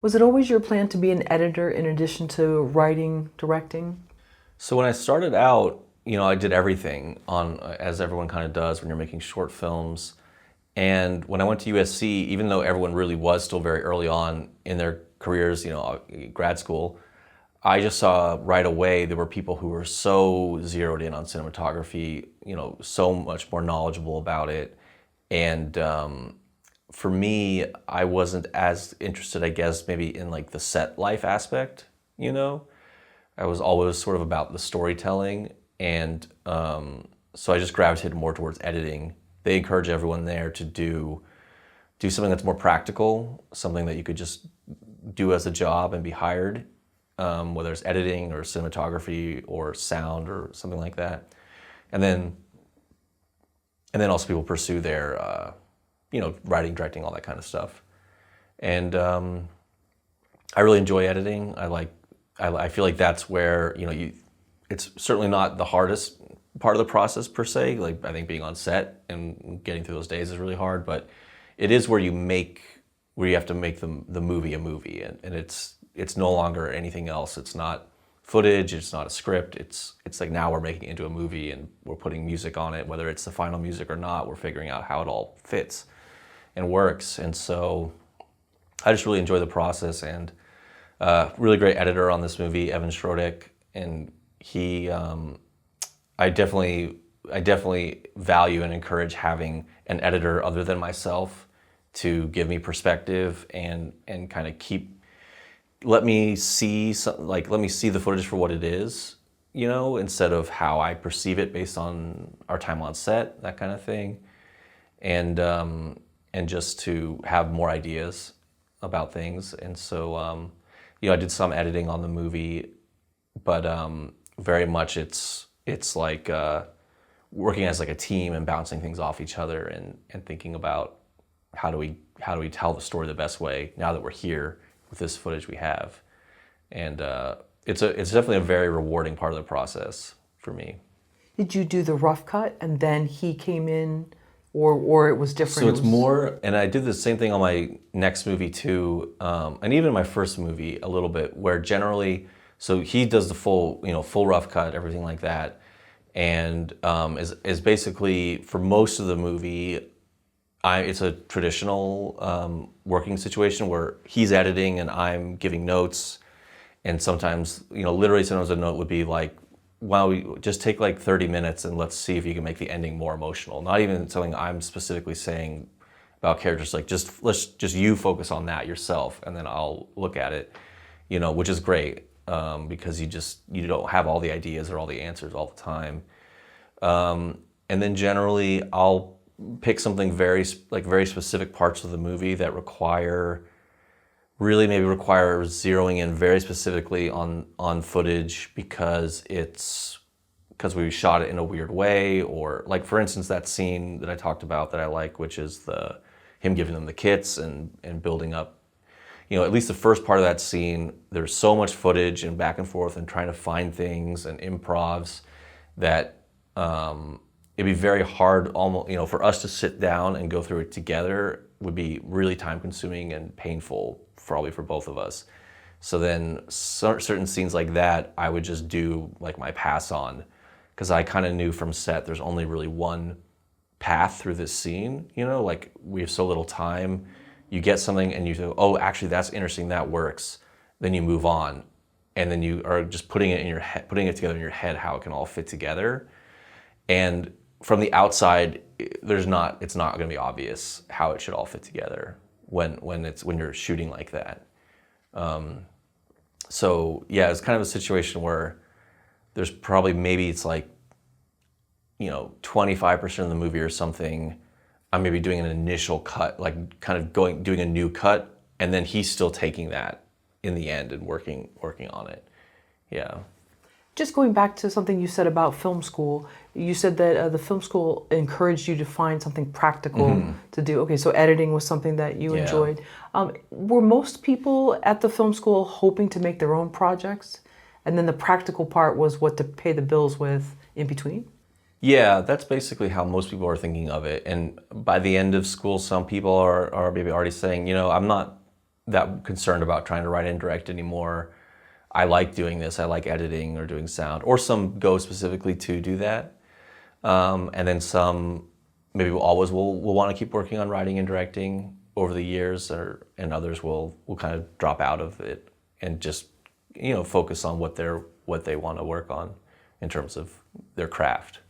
Was it always your plan to be an editor in addition to writing, directing? So when I started out, I did everything as everyone kind of does when you're making short films. And when I went to USC, even though everyone really was still very early on in their careers, grad school, I just saw right away there were people who were so zeroed in on cinematography, so much more knowledgeable about it. And for me, I wasn't as interested, I guess, maybe in like the set life aspect, I was always sort of about the storytelling. And so I just gravitated more towards editing. They encourage everyone there to do something that's more practical, something that you could just do as a job and be hired, whether it's editing or cinematography or sound or something like that. And then also people pursue their, writing, directing, all that kind of stuff. And I really enjoy editing. I feel like that's where, it's certainly not the hardest part of the process per se. Like I think being on set and getting through those days is really hard, but it is where you have to make the movie a movie, and it's no longer anything else. It's not footage, it's not a script. It's like now we're making it into a movie and we're putting music on it, whether it's the final music or not. We're figuring out how it all fits and works. And so I just really enjoy the process, and really great editor on this movie, Evan Schrodek, and he. I definitely value and encourage having an editor other than myself to give me perspective and kind of let me see the footage for what it is, instead of how I perceive it based on our time on set, that kind of thing, and just to have more ideas about things. And so I did some editing on the movie, but very much it's like working as like a team and bouncing things off each other and thinking about how do we tell the story the best way now that we're here with this footage we have. And it's definitely a very rewarding part of the process for me. Did you do the rough cut and then he came in, or it was different? So it's more, and I did the same thing on my next movie too, and even my first movie a little bit, where generally, so he does the full rough cut, everything like that, and is basically, for most of the movie, it's a traditional working situation where he's editing and I'm giving notes, and sometimes, literally sometimes a note would be like, "Wow, we just take like 30 minutes and let's see if you can make the ending more emotional." Not even something I'm specifically saying about characters, like let's just you focus on that yourself, and then I'll look at it, which is great. Because you don't have all the ideas or all the answers all the time. And then generally I'll pick something very specific parts of the movie that require zeroing in very specifically on footage because we shot it in a weird way, or like for instance that scene that I talked about that I like, which is him giving them the kits and building up. At least the first part of that scene, there's so much footage and back and forth and trying to find things and improvs that it'd be very hard, almost, for us to sit down and go through it together would be really time consuming and painful, probably for both of us. So then certain scenes like that, I would just do like my pass on, because I kind of knew from set there's only really one path through this scene, like we have so little time. You get something and you go, oh, actually that's interesting, that works. Then you move on, and then you are just putting it together in your head how it can all fit together. And from the outside, it's not going to be obvious how it should all fit together when you're shooting like that. So yeah, it's kind of a situation where there's probably it's like 25% of the movie or something. I'm maybe doing an initial cut, like kind of doing a new cut, and then he's still taking that in the end and working on it. Yeah. Just going back to something you said about film school, you said that the film school encouraged you to find something practical to do. Okay, so editing was something that you enjoyed. Were most people at the film school hoping to make their own projects, and then the practical part was what to pay the bills with in between? Yeah, that's basically how most people are thinking of it. And by the end of school, some people are maybe already saying, I'm not that concerned about trying to write and direct anymore. I like doing this. I like editing or doing sound, or some go specifically to do that. And then some maybe always will want to keep working on writing and directing over the years, and others will kind of drop out of it and just, you know, focus on what they want to work on in terms of their craft.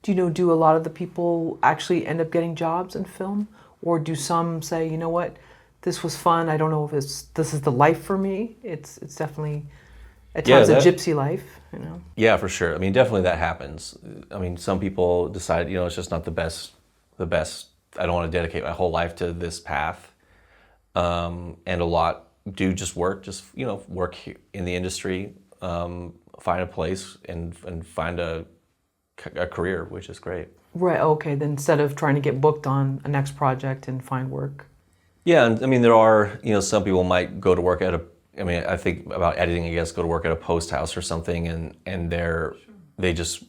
Do you know, do a lot of the people actually end up getting jobs in film? Or do some say, you know what, this was fun, I don't know if this is the life for me. It's definitely at times a gypsy life, you know? Yeah, for sure. I mean, definitely that happens. I mean, some people decide, you know, it's just not the best, I don't want to dedicate my whole life to this path. And a lot do just work in the industry, find a place and find a career, which is great. Right, okay, then instead of trying to get booked on a next project and find work. Yeah, and I mean, there are, you know, some people might go to work at I think about editing, I guess, go to work at a post house or something, and they just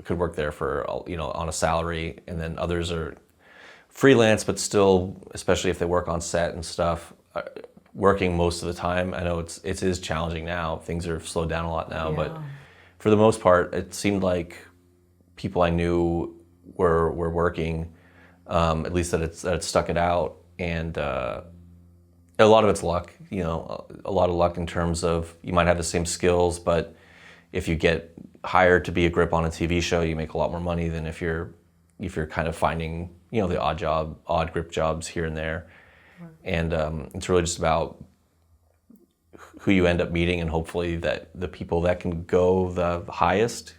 could work there for, you know, on a salary, and then others are freelance, but still, especially if they work on set and stuff, working most of the time. I know it is challenging now. Things are slowed down a lot now, but for the most part, it seemed like people I knew were working, at least that it stuck it out, and a lot of it's luck, you know, a lot of luck in terms of you might have the same skills, but if you get hired to be a grip on a TV show, you make a lot more money than if you're kind of finding, you know, the odd grip jobs here and there. Right. And it's really just about who you end up meeting, and hopefully that the people that can go the highest,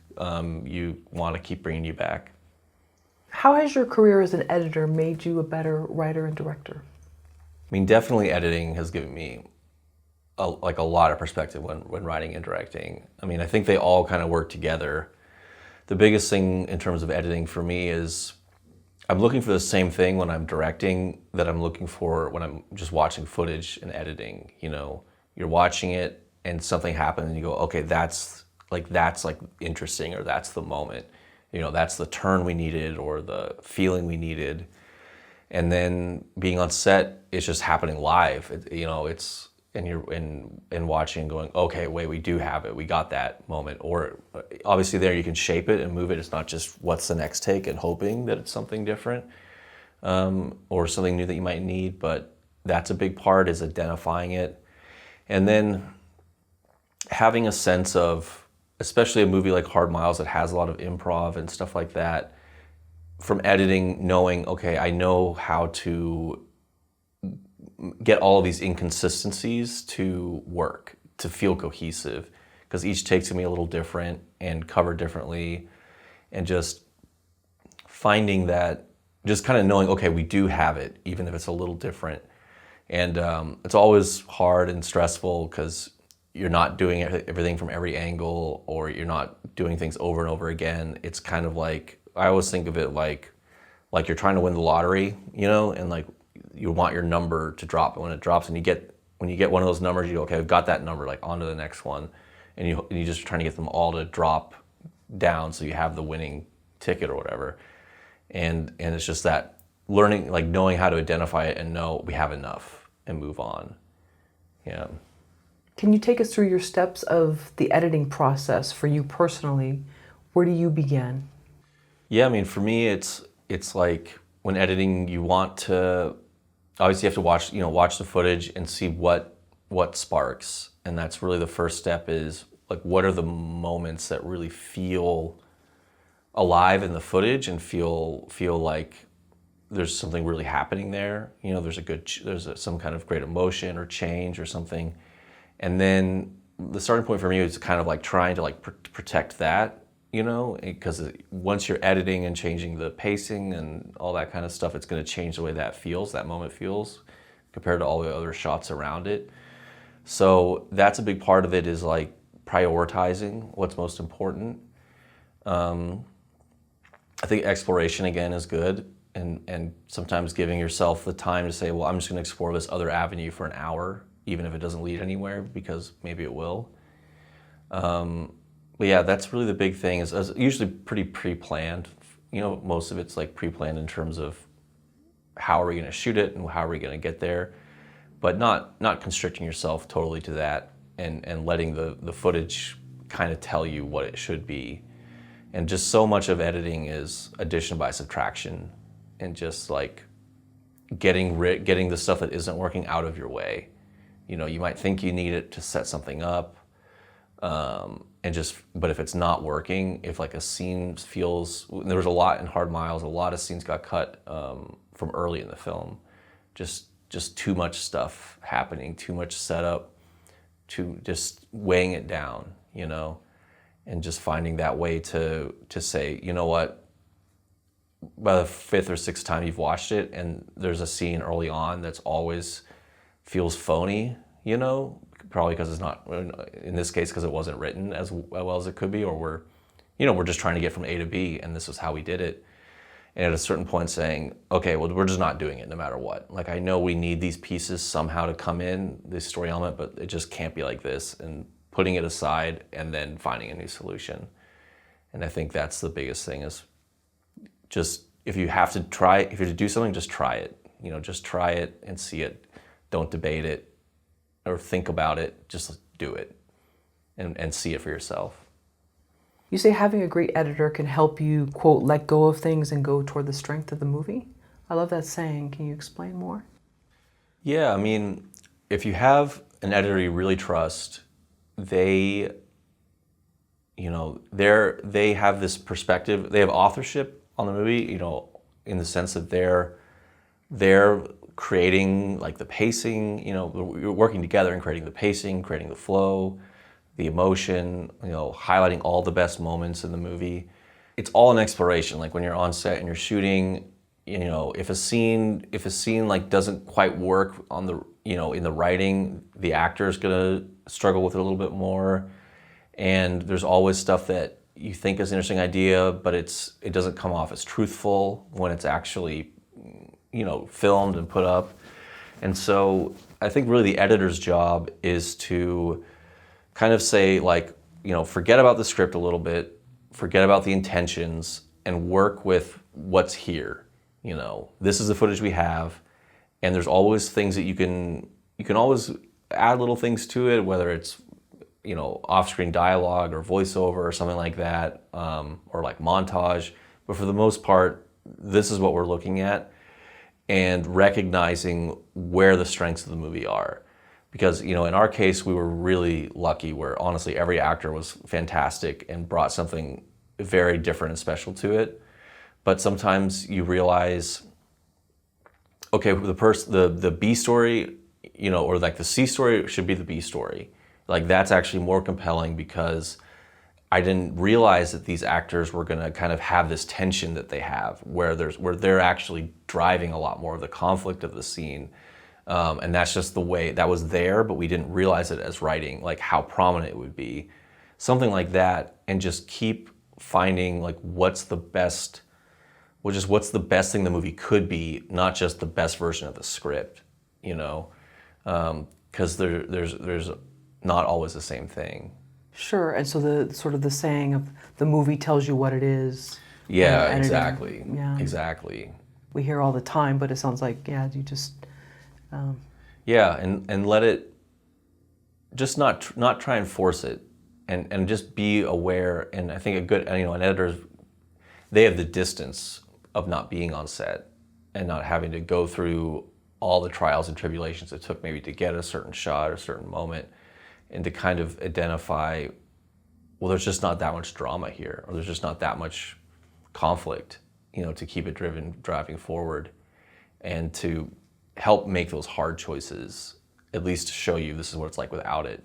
you want to keep bringing you back. How has your career as an editor made you a better writer and director? I mean, definitely editing has given me a lot of perspective when writing and directing. I mean, I think they all kind of work together. The biggest thing in terms of editing for me is I'm looking for the same thing when I'm directing that I'm looking for when I'm just watching footage and editing. You know, you're watching it and something happens and you go, okay, that's interesting, or that's the moment. You know, that's the turn we needed or the feeling we needed. And then being on set, it's just happening live. And you're watching and going, okay, wait, we do have it. We got that moment. Or obviously there you can shape it and move it. It's not just what's the next take and hoping that it's something different, or something new that you might need. But that's a big part, is identifying it. And then having a sense of, especially a movie like Hard Miles that has a lot of improv and stuff like that, from editing, knowing, okay, I know how to get all of these inconsistencies to work, to feel cohesive, because each take's gonna be a little different and covered differently, and just finding that, just kind of knowing, okay, we do have it, even if it's a little different. And it's always hard and stressful because you're not doing everything from every angle, or you're not doing things over and over again. It's kind of like, I always think of it like you're trying to win the lottery, you know, and like you want your number to drop, and when it drops and when you get one of those numbers, you go, okay, I've got that number, like on to the next one, and you just trying to get them all to drop down so you have the winning ticket or whatever. And it's just that learning, like knowing how to identify it and know we have enough and move on. Yeah. Can you take us through your steps of the editing process for you personally? Where do you begin? Yeah, I mean, for me, it's like when editing, you want to, obviously you have to watch the footage and see what sparks. And that's really the first step, is like, what are the moments that really feel alive in the footage and feel like there's something really happening there. You know, there's some kind of great emotion or change or something. And then the starting point for me is kind of like trying to like protect that, you know, because once you're editing and changing the pacing and all that kind of stuff, it's going to change the way that moment feels compared to all the other shots around it. So that's a big part of it, is like prioritizing what's most important. I think exploration again is good, and sometimes giving yourself the time to say, well, I'm just going to explore this other avenue for an hour, even if it doesn't lead anywhere, because maybe it will. But yeah, that's really the big thing, is usually pretty pre-planned. You know, most of it's like pre-planned in terms of how are we going to shoot it and how are we going to get there. but not constricting yourself totally to that, and letting the footage kind of tell you what it should be. And just so much of editing is addition by subtraction, and just like getting the stuff that isn't working out of your way. You might think you need it to set something up, but if it's not working, if like a scene feels, there was a lot in Hard Miles, a lot of scenes got cut from early in the film, just too much stuff happening, too much setup, just weighing it down, and just finding that way to say, you know what, by the 5th or 6th time you've watched it and there's a scene early on that's always feels phony, probably because it's not, in this case, because it wasn't written as well as it could be, or we're just trying to get from A to B and this is how we did it. And at a certain point saying, okay, well, we're just not doing it no matter what. Like, I know we need these pieces somehow to come in, this story element, but it just can't be like this, and putting it aside and then finding a new solution. And I think that's the biggest thing, is just, if you have to do something, just try it. Just try it and see it. Don't debate it or think about it, just do it and see it for yourself. You say having a great editor can help you, quote, let go of things and go toward the strength of the movie. I love that saying. Can you explain more? Yeah, if you have an editor you really trust, they have this perspective, they have authorship on the movie, in the sense that they're creating like the pacing, you're working together and creating the pacing, creating the flow, the emotion, highlighting all the best moments in the movie. It's all an exploration. Like when you're on set and you're shooting, if a scene like doesn't quite work on the, in the writing, the actor's gonna struggle with it a little bit more. And there's always stuff that you think is an interesting idea, but it doesn't come off as truthful when it's actually, filmed and put up. And so I think really the editor's job is to kind of say, like, forget about the script a little bit, forget about the intentions, and work with what's here. This is the footage we have, and there's always things that you can always add little things to it, whether it's off-screen dialogue or voiceover or something like that, or like montage. But for the most part, this is what we're looking at, and recognizing where the strengths of the movie are. Because, in our case, we were really lucky where honestly every actor was fantastic and brought something very different and special to it. But sometimes you realize, okay, the B story, or like the C story should be the B story. Like, that's actually more compelling because I didn't realize that these actors were gonna kind of have this tension that they have, where they're actually driving a lot more of the conflict of the scene. And that's just the way that was there, but we didn't realize it as writing, like how prominent it would be. Something like that, and just keep finding like what's the best thing the movie could be, not just the best version of the script, because there's not always the same thing. Sure, and so the saying of the movie tells you what it is. Yeah, exactly. Yeah. Exactly. We hear all the time, but it sounds like, you just... Yeah, and let it, just not try and force it, and just be aware. And I think an editor, they have the distance of not being on set and not having to go through all the trials and tribulations it took maybe to get a certain shot or a certain moment, and to kind of identify, well, there's just not that much drama here, or there's just not that much conflict, to keep it driving forward, and to help make those hard choices, at least to show you this is what it's like without it.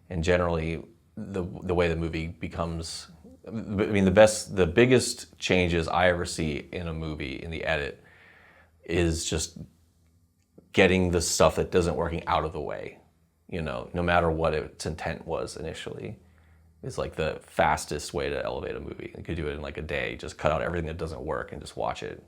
And generally, the way the movie becomes, the biggest changes I ever see in a movie, in the edit, is just getting the stuff that doesn't working out of the way. No matter what its intent was initially, is like the fastest way to elevate a movie. You could do it in like a day, just cut out everything that doesn't work and just watch it,